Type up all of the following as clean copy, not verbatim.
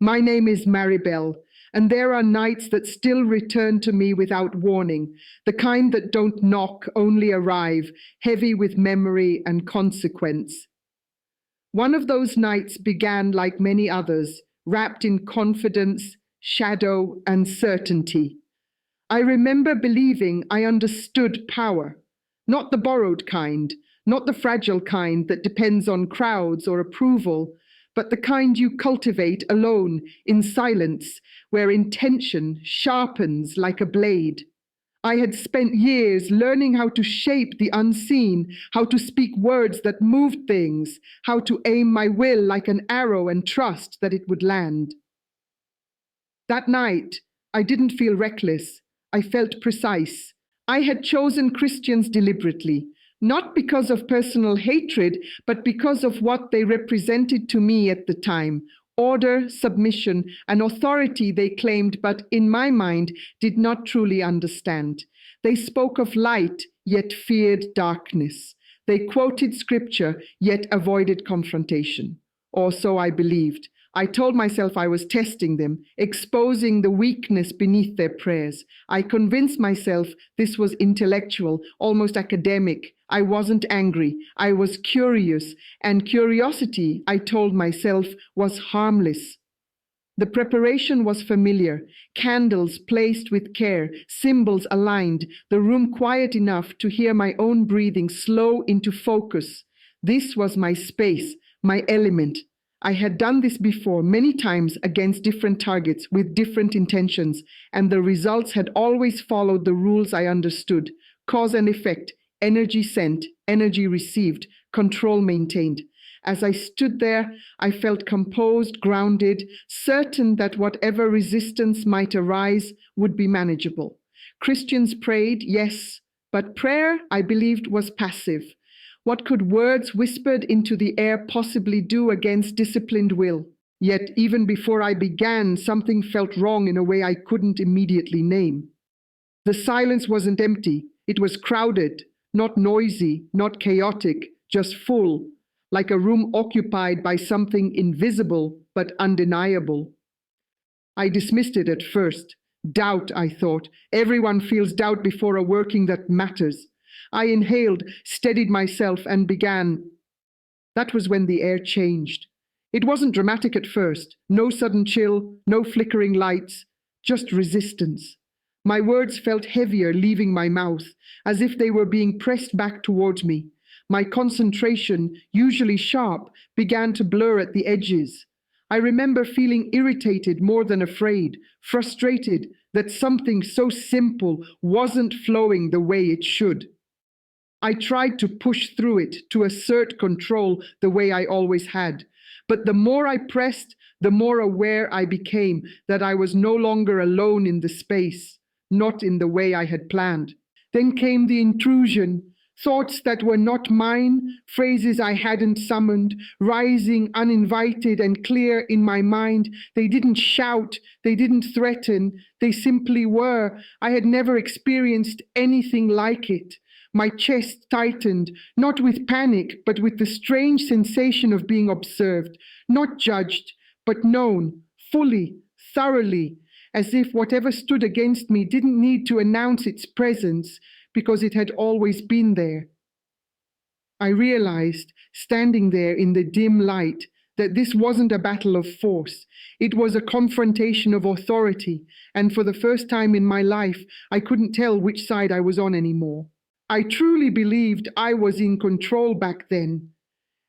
My name is Maribel, and there are nights that still return to me without warning, the kind that don't knock, only arrive, heavy with memory and consequence. One of those nights began like many others, wrapped in confidence, shadow, and certainty. I remember believing I understood power, not the borrowed kind, not the fragile kind that depends on crowds or approval, but the kind you cultivate alone, in silence, where intention sharpens like a blade. I had spent years learning how to shape the unseen, how to speak words that moved things, how to aim my will like an arrow and trust that it would land. That night, I didn't feel reckless. I felt precise. I had chosen Christians deliberately, not because of personal hatred, but because of what they represented to me at the time: order, submission, and authority they claimed, but in my mind did not truly understand. They spoke of light, yet feared darkness. They quoted scripture, yet avoided confrontation. Or so I believed. I told myself I was testing them, exposing the weakness beneath their prayers. I convinced myself this was intellectual, almost academic. I wasn't angry. I was curious. And curiosity, I told myself, was harmless. The preparation was familiar. Candles placed with care, symbols aligned, the room quiet enough to hear my own breathing slow into focus. This was my space, my element. I had done this before many times against different targets with different intentions, and the results had always followed the rules I understood: cause and effect, energy sent, energy received, control maintained. As I stood there, I felt composed, grounded, certain that whatever resistance might arise would be manageable. Christians prayed, yes, but prayer, I believed, was passive. What could words whispered into the air possibly do against disciplined will? Yet even before I began, something felt wrong in a way I couldn't immediately name. The silence wasn't empty. It was crowded, not noisy, not chaotic, just full, like a room occupied by something invisible but undeniable. I dismissed it at first. Doubt, I thought. Everyone feels doubt before a working that matters. I inhaled, steadied myself, and began. That was when the air changed. It wasn't dramatic at first. No sudden chill, no flickering lights, just resistance. My words felt heavier leaving my mouth, as if they were being pressed back towards me. My concentration, usually sharp, began to blur at the edges. I remember feeling irritated more than afraid, frustrated that something so simple wasn't flowing the way it should. I tried to push through it, to assert control the way I always had. But the more I pressed, the more aware I became that I was no longer alone in the space, not in the way I had planned. Then came the intrusion. Thoughts that were not mine, phrases I hadn't summoned, rising uninvited and clear in my mind. They didn't shout, they didn't threaten, they simply were. I had never experienced anything like it. My chest tightened, not with panic, but with the strange sensation of being observed, not judged, but known, fully, thoroughly, as if whatever stood against me didn't need to announce its presence, because it had always been there. I realized, standing there in the dim light, that this wasn't a battle of force. It was a confrontation of authority, and for the first time in my life, I couldn't tell which side I was on anymore. I truly believed I was in control back then.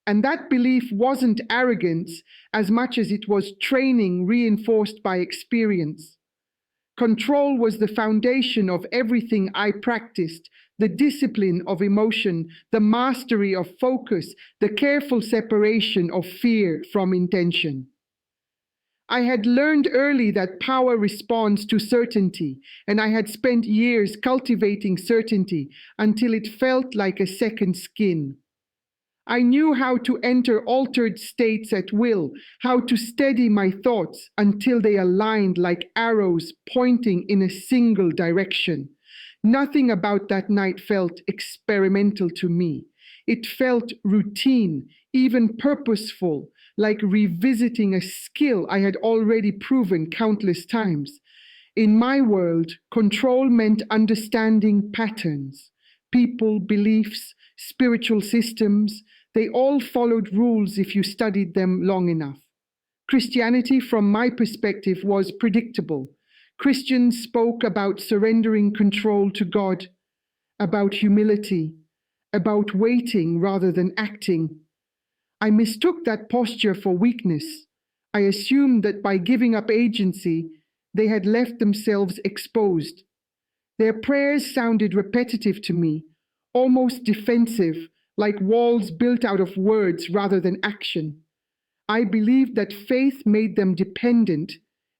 And that belief wasn't arrogance as much as it was training reinforced by experience. Control was the foundation of everything I practiced: the discipline of emotion, the mastery of focus, the careful separation of fear from intention. I had learned early that power responds to certainty, and I had spent years cultivating certainty until it felt like a second skin. I knew how to enter altered states at will, how to steady my thoughts until they aligned like arrows pointing in a single direction. Nothing about that night felt experimental to me. It felt routine, even purposeful, like revisiting a skill I had already proven countless times. In my world, control meant understanding patterns, people, beliefs, spiritual systems. They all followed rules if you studied them long enough. Christianity, from my perspective, was predictable. Christians spoke about surrendering control to God, about humility, about waiting rather than acting. I mistook that posture for weakness. I assumed that by giving up agency, they had left themselves exposed. Their prayers sounded repetitive to me, almost defensive, like walls built out of words rather than action. I believed that faith made them dependent,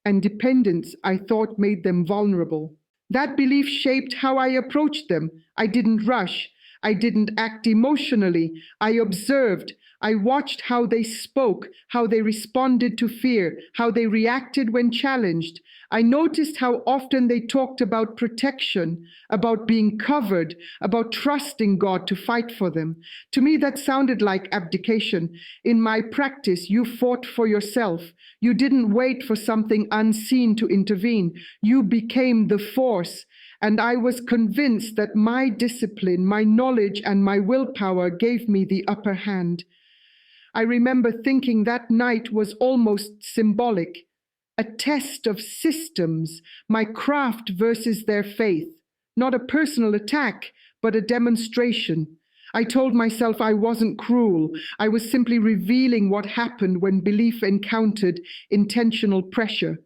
and dependence, I thought, made them vulnerable. That belief shaped how I approached them. I didn't rush. I didn't act emotionally. I observed. I watched how they spoke, how they responded to fear, how they reacted when challenged. I noticed how often they talked about protection, about being covered, about trusting God to fight for them. To me, that sounded like abdication. In my practice, you fought for yourself. You didn't wait for something unseen to intervene. You became the force. And I was convinced that my discipline, my knowledge, and my willpower gave me the upper hand. I remember thinking that night was almost symbolic, a test of systems, my craft versus their faith, not a personal attack, but a demonstration. I told myself I wasn't cruel. I was simply revealing what happened when belief encountered intentional pressure.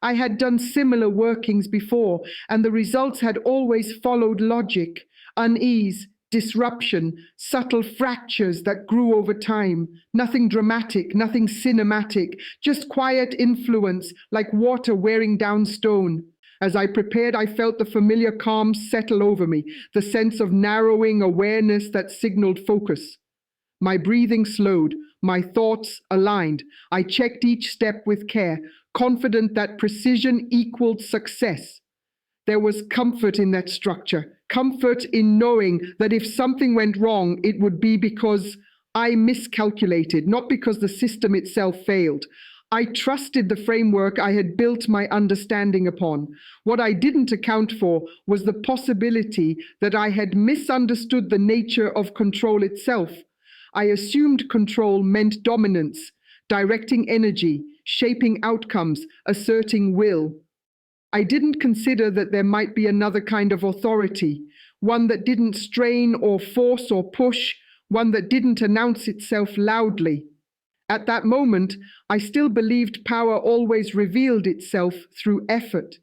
I had done similar workings before, and the results had always followed logic: unease, disruption, subtle fractures that grew over time. Nothing dramatic, nothing cinematic, just quiet influence, like water wearing down stone. As I prepared, I felt the familiar calm settle over me, the sense of narrowing awareness that signaled focus. My breathing slowed, my thoughts aligned. I checked each step with care, confident that precision equaled success. There was comfort in that structure, comfort in knowing that if something went wrong, it would be because I miscalculated, not because the system itself failed. I trusted the framework I had built my understanding upon. What I didn't account for was the possibility that I had misunderstood the nature of control itself. I assumed control meant dominance, directing energy, shaping outcomes, asserting will. I didn't consider that there might be another kind of authority, one that didn't strain or force or push, one that didn't announce itself loudly. At that moment, I still believed power always revealed itself through effort.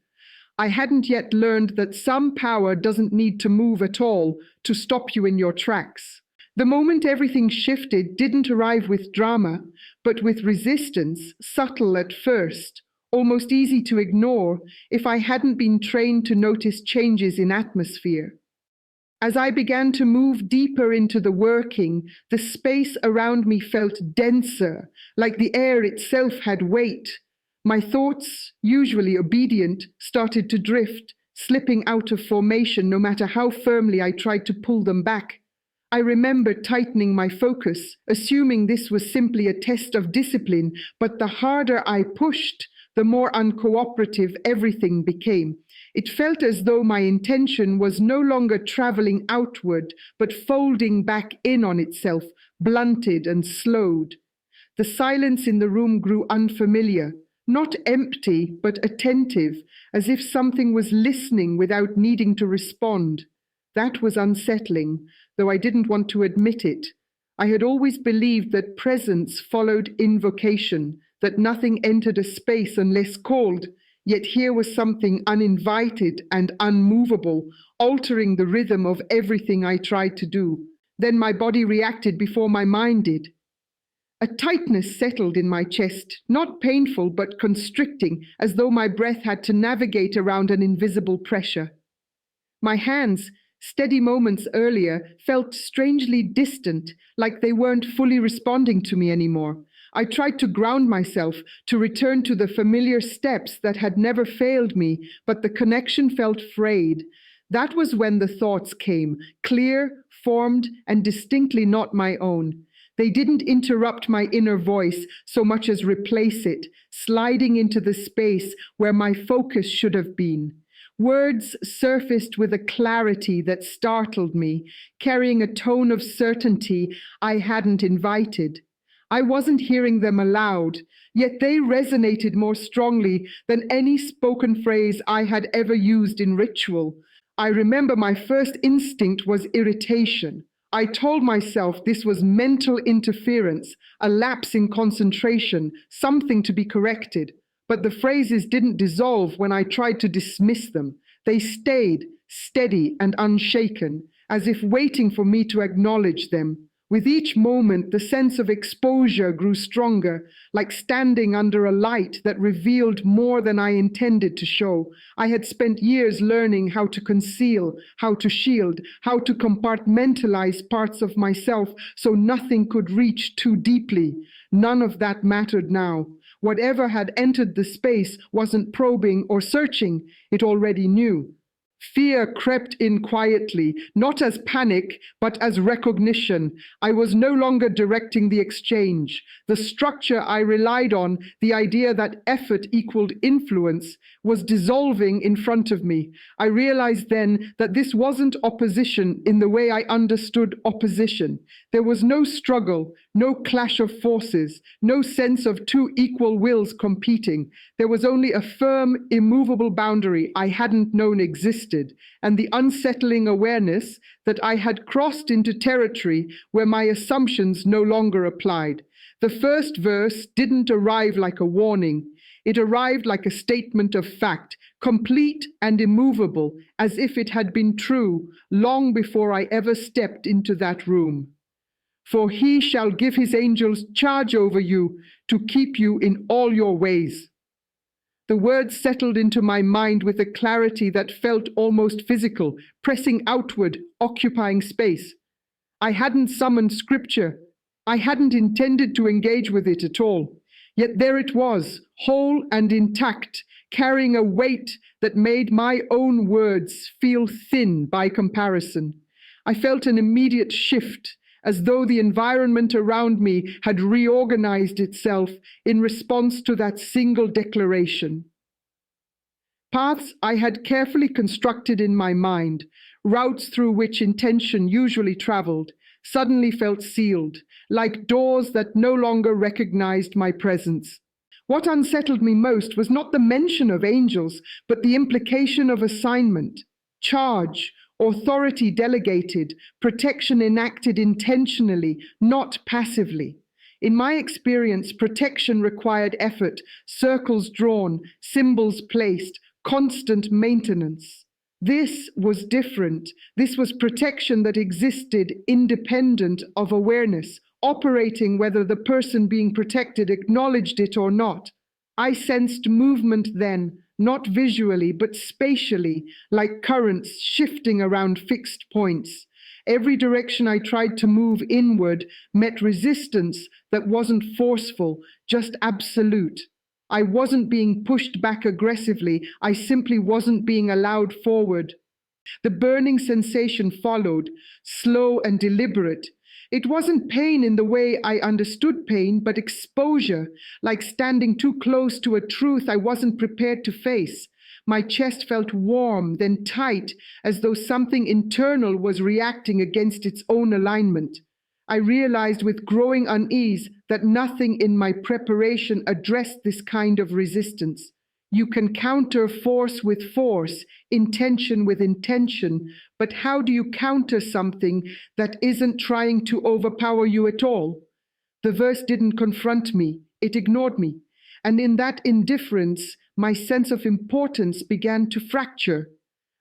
I hadn't yet learned that some power doesn't need to move at all to stop you in your tracks. The moment everything shifted didn't arrive with drama, but with resistance, subtle at first, almost easy to ignore if I hadn't been trained to notice changes in atmosphere. As I began to move deeper into the working, the space around me felt denser, like the air itself had weight. My thoughts, usually obedient, started to drift, slipping out of formation no matter how firmly I tried to pull them back. I remember tightening my focus, assuming this was simply a test of discipline, but the harder I pushed, the more uncooperative everything became. It felt as though my intention was no longer traveling outward, but folding back in on itself, blunted and slowed. The silence in the room grew unfamiliar, not empty, but attentive, as if something was listening without needing to respond. That was unsettling, though I didn't want to admit it. I had always believed that presence followed invocation, that nothing entered a space unless called, yet here was something uninvited and unmovable, altering the rhythm of everything I tried to do. Then my body reacted before my mind did. A tightness settled in my chest, not painful but constricting, as though my breath had to navigate around an invisible pressure. My hands, steady moments earlier, felt strangely distant, like they weren't fully responding to me anymore. I tried to ground myself, to return to the familiar steps that had never failed me, but the connection felt frayed. That was when the thoughts came, clear, formed, and distinctly not my own. They didn't interrupt my inner voice so much as replace it, sliding into the space where my focus should have been. Words surfaced with a clarity that startled me, carrying a tone of certainty I hadn't invited. I wasn't hearing them aloud, yet they resonated more strongly than any spoken phrase I had ever used in ritual. I remember my first instinct was irritation. I told myself this was mental interference, a lapse in concentration, something to be corrected. But the phrases didn't dissolve when I tried to dismiss them. They stayed, steady and unshaken, as if waiting for me to acknowledge them. With each moment, the sense of exposure grew stronger, like standing under a light that revealed more than I intended to show. I had spent years learning how to conceal, how to shield, how to compartmentalize parts of myself so nothing could reach too deeply. None of that mattered now. Whatever had entered the space wasn't probing or searching, it already knew. Fear crept in quietly, not as panic, but as recognition. I was no longer directing the exchange. The structure I relied on, the idea that effort equaled influence, was dissolving in front of me. I realized then that this wasn't opposition in the way I understood opposition. There was no struggle, no clash of forces, no sense of two equal wills competing. There was only a firm, immovable boundary I hadn't known existed, and the unsettling awareness that I had crossed into territory where my assumptions no longer applied. The first verse didn't arrive like a warning. It arrived like a statement of fact, complete and immovable, as if it had been true long before I ever stepped into that room. For he shall give his angels charge over you to keep you in all your ways. The words settled into my mind with a clarity that felt almost physical, pressing outward, occupying space. I hadn't summoned scripture. I hadn't intended to engage with it at all. Yet there it was, whole and intact, carrying a weight that made my own words feel thin by comparison. I felt an immediate shift, as though the environment around me had reorganized itself in response to that single declaration. Paths I had carefully constructed in my mind, routes through which intention usually traveled, suddenly felt sealed, like doors that no longer recognized my presence. What unsettled me most was not the mention of angels, but the implication of assignment, charge, authority delegated, protection enacted intentionally, not passively. In my experience, protection required effort, circles drawn, symbols placed, constant maintenance. This was different. This was protection that existed independent of awareness, operating whether the person being protected acknowledged it or not. I sensed movement then, not visually, but spatially, like currents shifting around fixed points. Every direction I tried to move inward met resistance that wasn't forceful, just absolute. I wasn't being pushed back aggressively, I simply wasn't being allowed forward. The burning sensation followed, slow and deliberate. It wasn't pain in the way I understood pain, but exposure, like standing too close to a truth I wasn't prepared to face. My chest felt warm, then tight, as though something internal was reacting against its own alignment. I realized with growing unease that nothing in my preparation addressed this kind of resistance. You can counter force with force, intention with intention, but how do you counter something that isn't trying to overpower you at all? The verse didn't confront me, it ignored me. And in that indifference, my sense of importance began to fracture.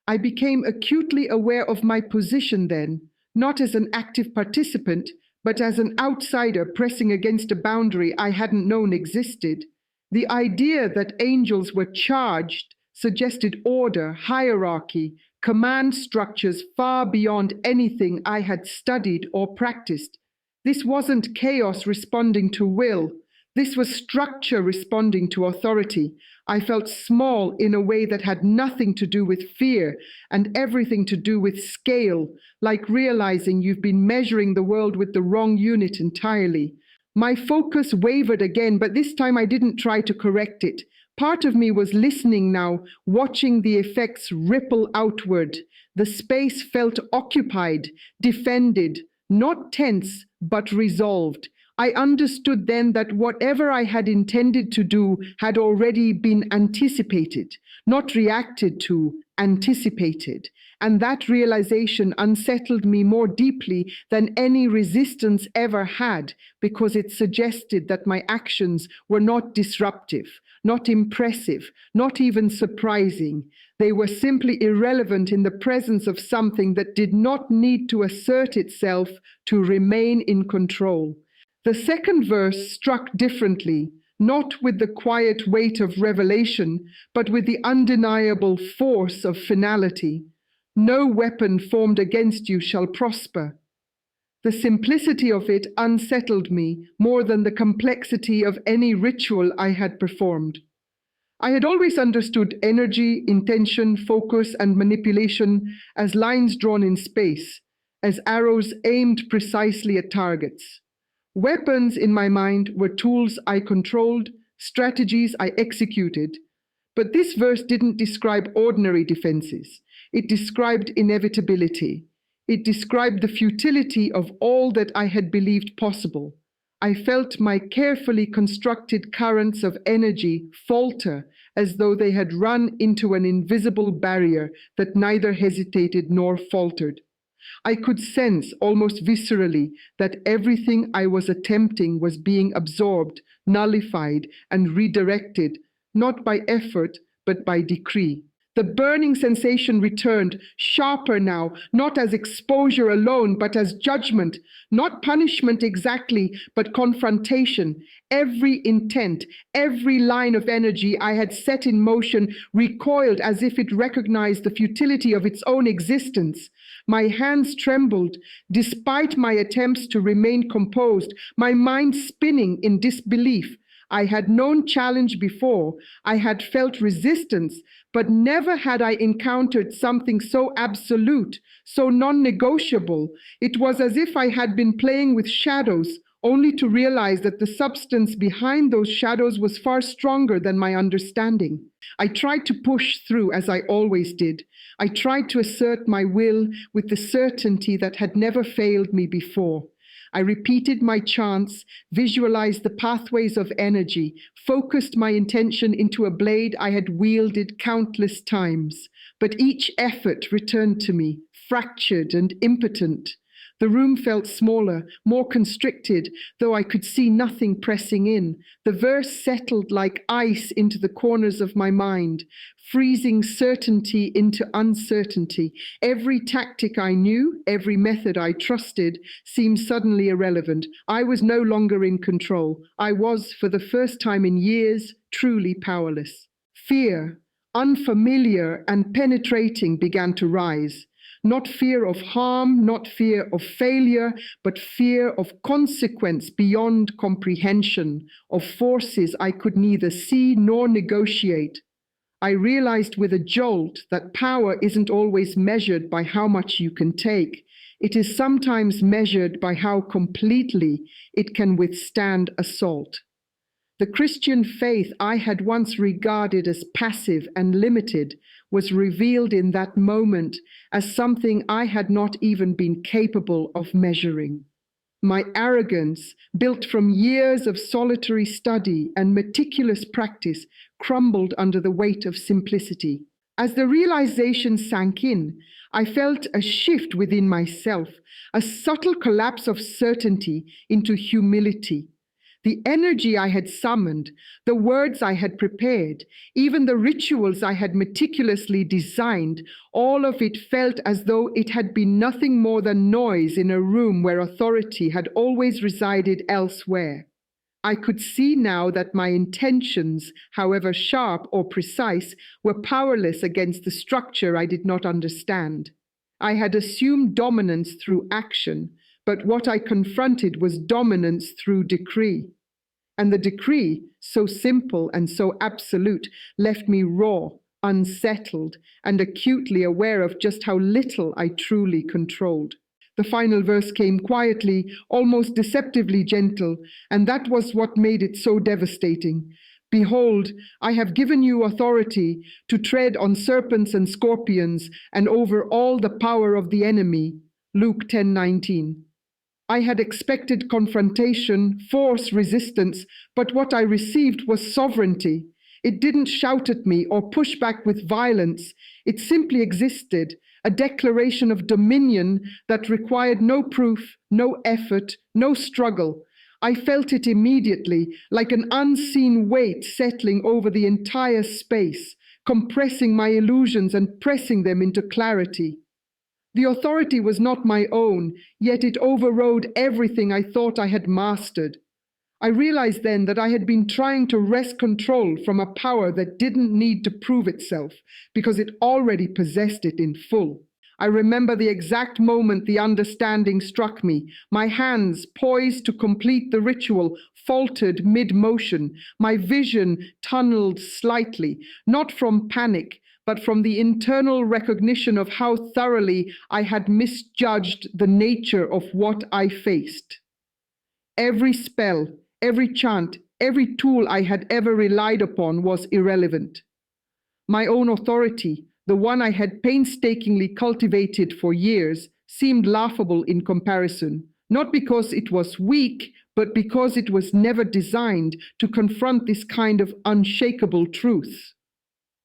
I became acutely aware of my position then, not as an active participant, but as an outsider pressing against a boundary I hadn't known existed. The idea that angels were charged suggested order, hierarchy, command structures far beyond anything I had studied or practiced. This wasn't chaos responding to will. This was structure responding to authority. I felt small in a way that had nothing to do with fear and everything to do with scale, like realizing you've been measuring the world with the wrong unit entirely. My focus wavered again, but this time I didn't try to correct it. Part of me was listening now, watching the effects ripple outward. The space felt occupied, defended, not tense, but resolved. I understood then that whatever I had intended to do had already been anticipated, not reacted to, anticipated. And that realization unsettled me more deeply than any resistance ever had, because it suggested that my actions were not disruptive, not impressive, not even surprising. They were simply irrelevant in the presence of something that did not need to assert itself to remain in control. The second verse struck differently, not with the quiet weight of revelation, but with the undeniable force of finality. No weapon formed against you shall prosper. The simplicity of it unsettled me more than the complexity of any ritual I had performed. I had always understood energy, intention, focus, and manipulation as lines drawn in space, as arrows aimed precisely at targets. Weapons in my mind were tools I controlled, strategies I executed. But this verse didn't describe ordinary defenses. It described inevitability. It described the futility of all that I had believed possible. I felt my carefully constructed currents of energy falter as though they had run into an invisible barrier that neither hesitated nor faltered. I could sense almost viscerally that everything I was attempting was being absorbed, nullified, and redirected, not by effort, but by decree. The burning sensation returned, sharper now, not as exposure alone, but as judgment, not punishment exactly, but confrontation. Every intent, every line of energy I had set in motion recoiled as if it recognized the futility of its own existence. My hands trembled, despite my attempts to remain composed, my mind spinning in disbelief. I had known challenge before, I had felt resistance, but never had I encountered something so absolute, so non-negotiable. It was as if I had been playing with shadows, only to realize that the substance behind those shadows was far stronger than my understanding. I tried to push through, as I always did. I tried to assert my will with the certainty that had never failed me before. I repeated my chants, visualized the pathways of energy, focused my intention into a blade I had wielded countless times. But each effort returned to me, fractured and impotent. The room felt smaller, more constricted, though I could see nothing pressing in. The verse settled like ice into the corners of my mind, freezing certainty into uncertainty. Every tactic I knew, every method I trusted, seemed suddenly irrelevant. I was no longer in control. I was, for the first time in years, truly powerless. Fear, unfamiliar and penetrating, began to rise. Not fear of harm, not fear of failure, but fear of consequence beyond comprehension, of forces I could neither see nor negotiate. I realized with a jolt that power isn't always measured by how much you can take. It is sometimes measured by how completely it can withstand assault. The Christian faith I had once regarded as passive and limited was revealed in that moment as something I had not even been capable of measuring. My arrogance, built from years of solitary study and meticulous practice, crumbled under the weight of simplicity. As the realization sank in, I felt a shift within myself, a subtle collapse of certainty into humility. The energy I had summoned, the words I had prepared, even the rituals I had meticulously designed, all of it felt as though it had been nothing more than noise in a room where authority had always resided elsewhere. I could see now that my intentions, however sharp or precise, were powerless against the structure I did not understand. I had assumed dominance through action, but what I confronted was dominance through decree. And the decree, so simple and so absolute, left me raw, unsettled, and acutely aware of just how little I truly controlled. The final verse came quietly, almost deceptively gentle, and that was what made it so devastating. Behold, I have given you authority to tread on serpents and scorpions and over all the power of the enemy. Luke 10:19. I had expected confrontation, force, resistance, but what I received was sovereignty. It didn't shout at me or push back with violence. It simply existed, a declaration of dominion that required no proof, no effort, no struggle. I felt it immediately, like an unseen weight settling over the entire space, compressing my illusions and pressing them into clarity. The authority was not my own, yet it overrode everything I thought I had mastered. I realized then that I had been trying to wrest control from a power that didn't need to prove itself because it already possessed it in full. I remember the exact moment the understanding struck me. My hands, poised to complete the ritual, faltered mid-motion. My vision tunneled slightly, not from panic, but from the internal recognition of how thoroughly I had misjudged the nature of what I faced. Every spell, every chant, every tool I had ever relied upon was irrelevant. My own authority, the one I had painstakingly cultivated for years, seemed laughable in comparison, not because it was weak, but because it was never designed to confront this kind of unshakable truth.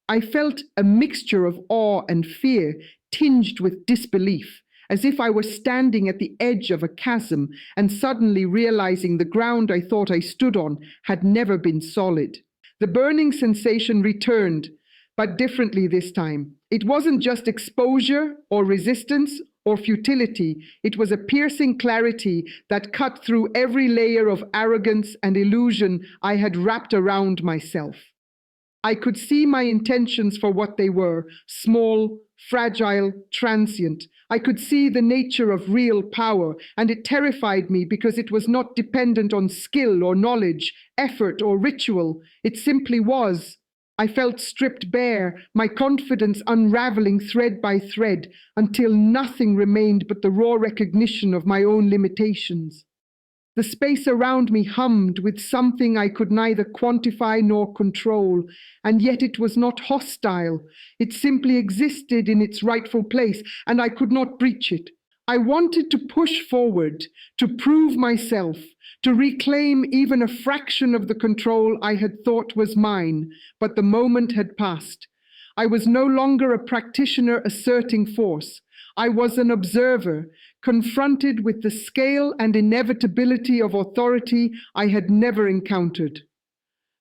I felt a mixture of awe and fear, tinged with disbelief, as if I were standing at the edge of a chasm and suddenly realizing the ground I thought I stood on had never been solid. The burning sensation returned, but differently this time. It wasn't just exposure or resistance or futility. It was a piercing clarity that cut through every layer of arrogance and illusion I had wrapped around myself. I could see my intentions for what they were: small, fragile, transient. I could see the nature of real power, and it terrified me because it was not dependent on skill or knowledge, effort or ritual. It simply was. I felt stripped bare, my confidence unraveling thread by thread, until nothing remained but the raw recognition of my own limitations. The space around me hummed with something I could neither quantify nor control, and yet it was not hostile. It simply existed in its rightful place, and I could not breach it. I wanted to push forward, to prove myself, to reclaim even a fraction of the control I had thought was mine, but the moment had passed. I was no longer a practitioner asserting force. I was an observer, confronted with the scale and inevitability of authority I had never encountered.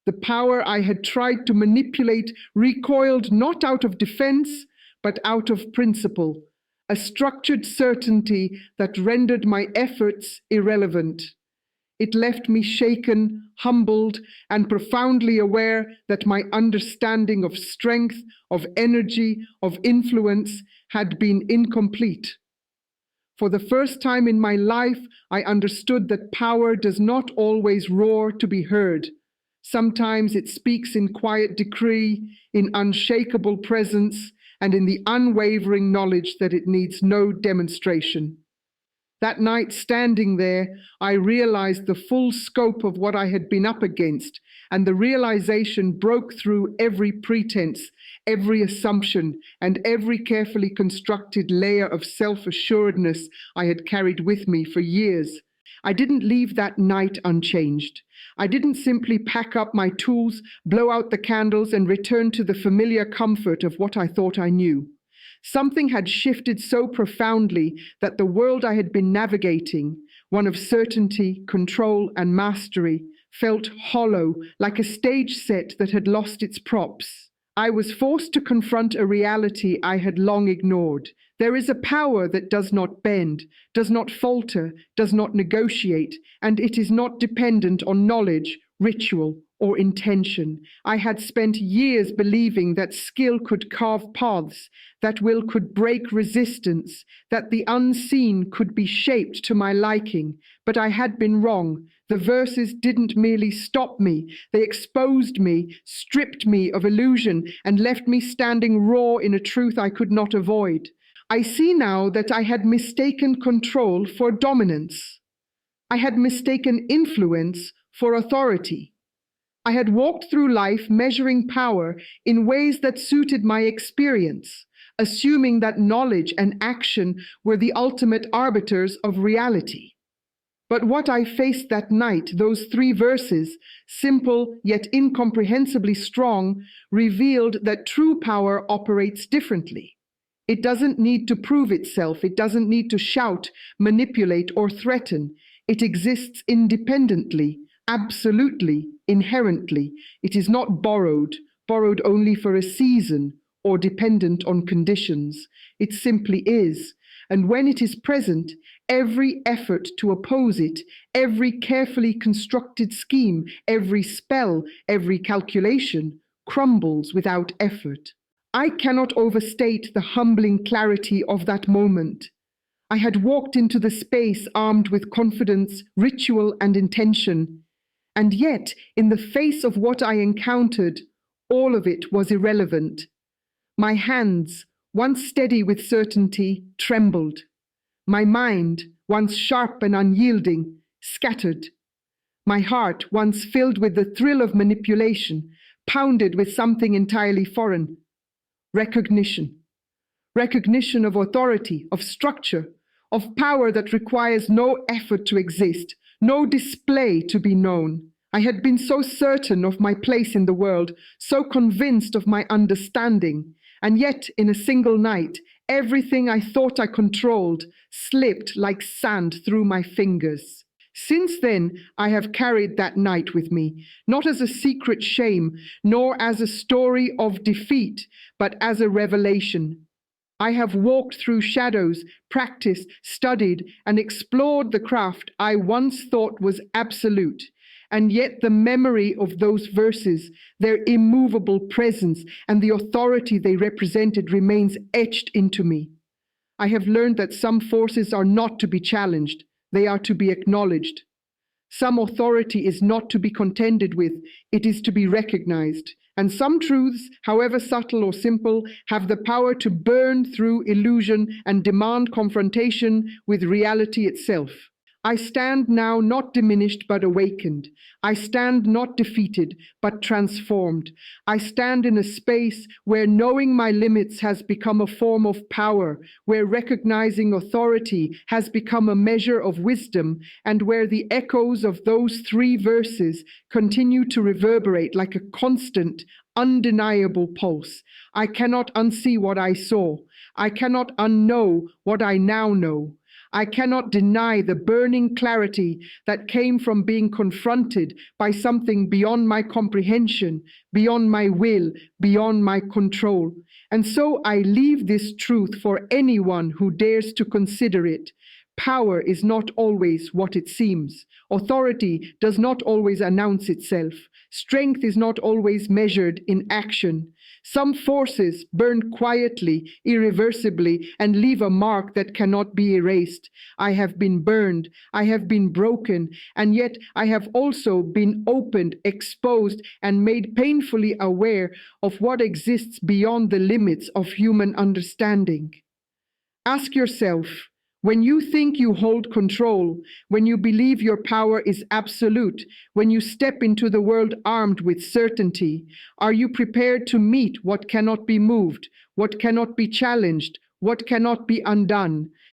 The power I had tried to manipulate recoiled not out of defense, but out of principle, a structured certainty that rendered my efforts irrelevant. It left me shaken, humbled, and profoundly aware that my understanding of strength, of energy, of influence had been incomplete. For the first time in my life, I understood that power does not always roar to be heard. Sometimes it speaks in quiet decree, in unshakable presence, and in the unwavering knowledge that it needs no demonstration. That night, standing there, I realized the full scope of what I had been up against, and the realization broke through every pretense, every assumption, and every carefully constructed layer of self-assuredness I had carried with me for years. I didn't leave that night unchanged. I didn't simply pack up my tools, blow out the candles, and return to the familiar comfort of what I thought I knew. Something had shifted so profoundly that the world I had been navigating, one of certainty, control, and mastery, felt hollow, like a stage set that had lost its props. I was forced to confront a reality I had long ignored. There is a power that does not bend, does not falter, does not negotiate, and it is not dependent on knowledge, ritual, or intention. I had spent years believing that skill could carve paths, that will could break resistance, that the unseen could be shaped to my liking. But I had been wrong. The verses didn't merely stop me, they exposed me, stripped me of illusion, and left me standing raw in a truth I could not avoid. I see now that I had mistaken control for dominance. I had mistaken influence for authority. I had walked through life measuring power in ways that suited my experience, assuming that knowledge and action were the ultimate arbiters of reality. But what I faced that night, those 3 verses, simple yet incomprehensibly strong, revealed that true power operates differently. It doesn't need to prove itself. It doesn't need to shout, manipulate, or threaten. It exists independently, absolutely, inherently. It is not borrowed only for a season or dependent on conditions. It simply is. And when it is present, every effort to oppose it, every carefully constructed scheme, every spell, every calculation, crumbles without effort. I cannot overstate the humbling clarity of that moment. I had walked into the space armed with confidence, ritual, and intention. And yet, in the face of what I encountered, all of it was irrelevant. My hands, once steady with certainty, trembled. My mind, once sharp and unyielding, scattered. My heart, once filled with the thrill of manipulation, pounded with something entirely foreign. Recognition. Recognition of authority, of structure, of power that requires no effort to exist, no display to be known. I had been so certain of my place in the world, so convinced of my understanding, and yet in a single night, everything I thought I controlled slipped like sand through my fingers. Since then, I have carried that night with me, not as a secret shame, nor as a story of defeat, but as a revelation. I have walked through shadows, practiced, studied, and explored the craft I once thought was absolute. And yet the memory of those verses, their immovable presence, and the authority they represented remains etched into me. I have learned that some forces are not to be challenged, they are to be acknowledged. Some authority is not to be contended with, it is to be recognized. And some truths, however subtle or simple, have the power to burn through illusion and demand confrontation with reality itself. I stand now not diminished but awakened. I stand not defeated but transformed. I stand in a space where knowing my limits has become a form of power, where recognizing authority has become a measure of wisdom, and where the echoes of those 3 verses continue to reverberate like a constant, undeniable pulse. I cannot unsee what I saw. I cannot unknow what I now know. I cannot deny the burning clarity that came from being confronted by something beyond my comprehension, beyond my will, beyond my control. And so I leave this truth for anyone who dares to consider it. Power is not always what it seems. Authority does not always announce itself. Strength is not always measured in action. Some forces burn quietly, irreversibly, and leave a mark that cannot be erased. I have been burned, I have been broken, and yet I have also been opened, exposed, and made painfully aware of what exists beyond the limits of human understanding. Ask yourself, when you think you hold control, when you believe your power is absolute, when you step into the world armed with certainty, are you prepared to meet what cannot be moved, what cannot be challenged, what cannot be undone?